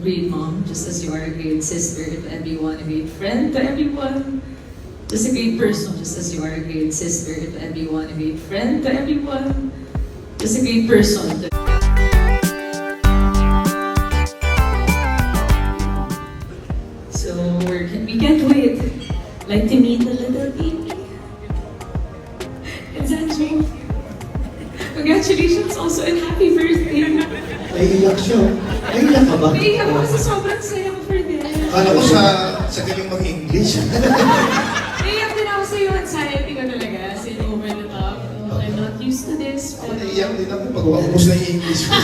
great mom, just as you are a great sister to everyone, a great friend to everyone. Just a great person, just as you are a great sister to everyone, a great friend to everyone. Just a great person. So we can't wait. Like to meet the little baby. And Sancho, congratulations also and happy birthday. Naiiyak siya. Naiiyak ka ba? Naiiyak ako sa sobrang saya ko for this. Akala ko sa galing mag-English. Naiiyak din ako sa iyo. Anxiety ko talaga. As in, over the top. I'm not used to this. Ako naiiyak din ako pag umubos na yung English ko.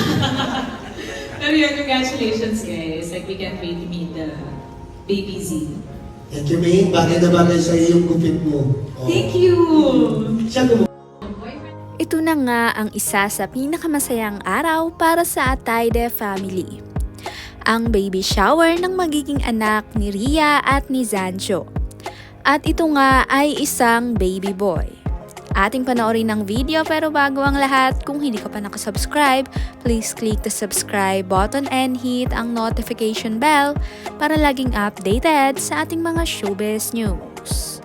Pero yun, congratulations guys. Like, we can't wait to meet the baby Z. Thank you, Maine. Bagay na bagay sa iyo yung gupit mo. Oh. Thank you! Siya gumawa. Ito na nga ang isa sa pinakamasayang araw para sa Atayde family. Ang baby shower ng magiging anak ni Ria at ni Zanjo. At ito nga ay isang baby boy. Ating panoorin ng video pero bago ang lahat, kung hindi ka pa nakasubscribe, please click the subscribe button and hit ang notification bell para laging updated sa ating mga showbiz news.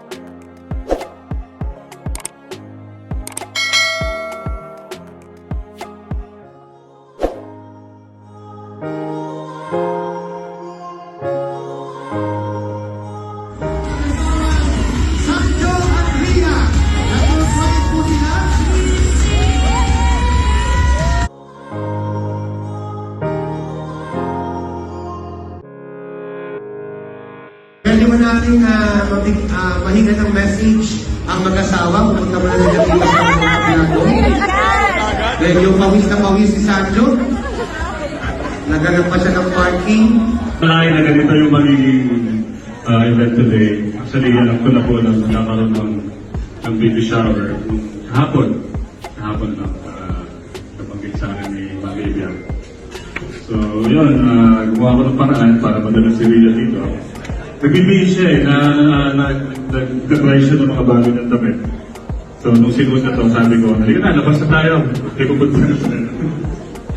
Pwede mo natin mahinga ng message ang mag-asawa, pupunta mo na nila dito sa mga pinago. Then yung pawis na pawis si Sancho, naganap pa siya ng parking. Malaki na ganito yung magiging event today. Actually, alam ko na po na magkakaroon ng baby shower. Kahapon lang, nabanggit sa akin ni Maria. So, yun, gumawa ko ng paraan para madala si Ria dito. Nagbibigay siya nag-try siya ng mga bagay ng damit. So, nung sinuot na to, sabi ko, halika na, labas na tayo. Hindi ko punta na siya.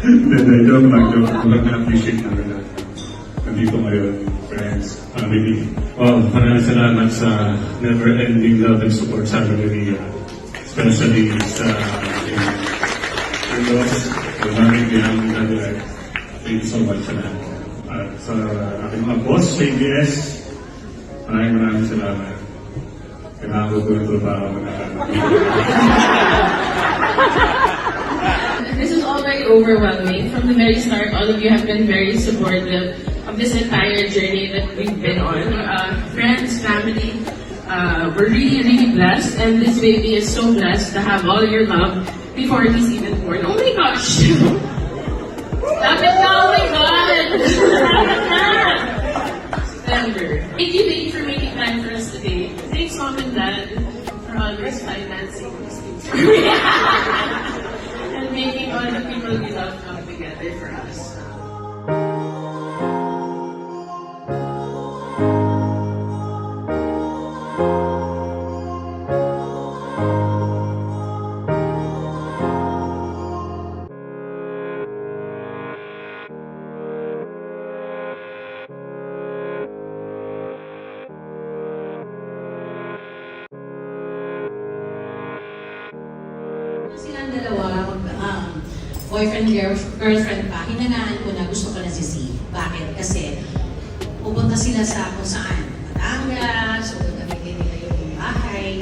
Hindi, joke lang. Walang na-appreciate namin na nandito ngayon, friends, family. Well, maraming salamat sa never-ending love and support sa amin ni Ria. Especially sa in-laws, the maraming ginamit natin. Thank you so much sa lahat. At sa aking mga boss sa ABS, maraming salamat. Kailangan ko ito para This is all very overwhelming. From the very start, all of you have been very supportive of this entire journey that we've been on. Friends, family, we're really, really blessed. And this baby is so blessed to have all your love before he's even born. Oh my gosh! Stop it now! Oh my God! Stop it now! September. Thank you, baby, for making time for us today. Thanks, Mom and Dad, for always financing these things for me. And making all the people we love come together for us. Silang dalawa, boyfriend, girlfriend pa, hinangaan ko na gusto ko na si Z. Bakit? Kasi pupunta sila sa kung saan. Batangas, o gamitin nila yung bahay.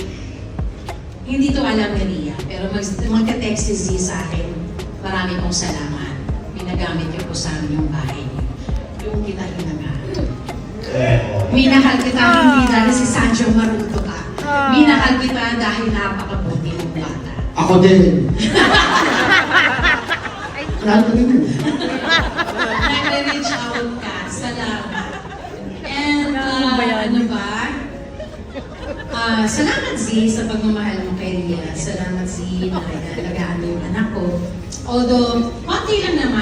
Hindi to alam ni Ria, pero magka-text si Z sa akin, marami kong salamat. Pinagamit niyo po sa amin yung bahay niyo. Yung kita hinangaan. Minahal kita hindi dahil si Sancho maruto ka. Minahal kita dahil napakabuti ng bata. Ako din. Lahat ko din. Nag-reach out ka. Salamat. And ano ba? Salamat Z sa pagmamahal mo kay Ria. Salamat Z na alagaan mo yung anak ko. Although, konti lang naman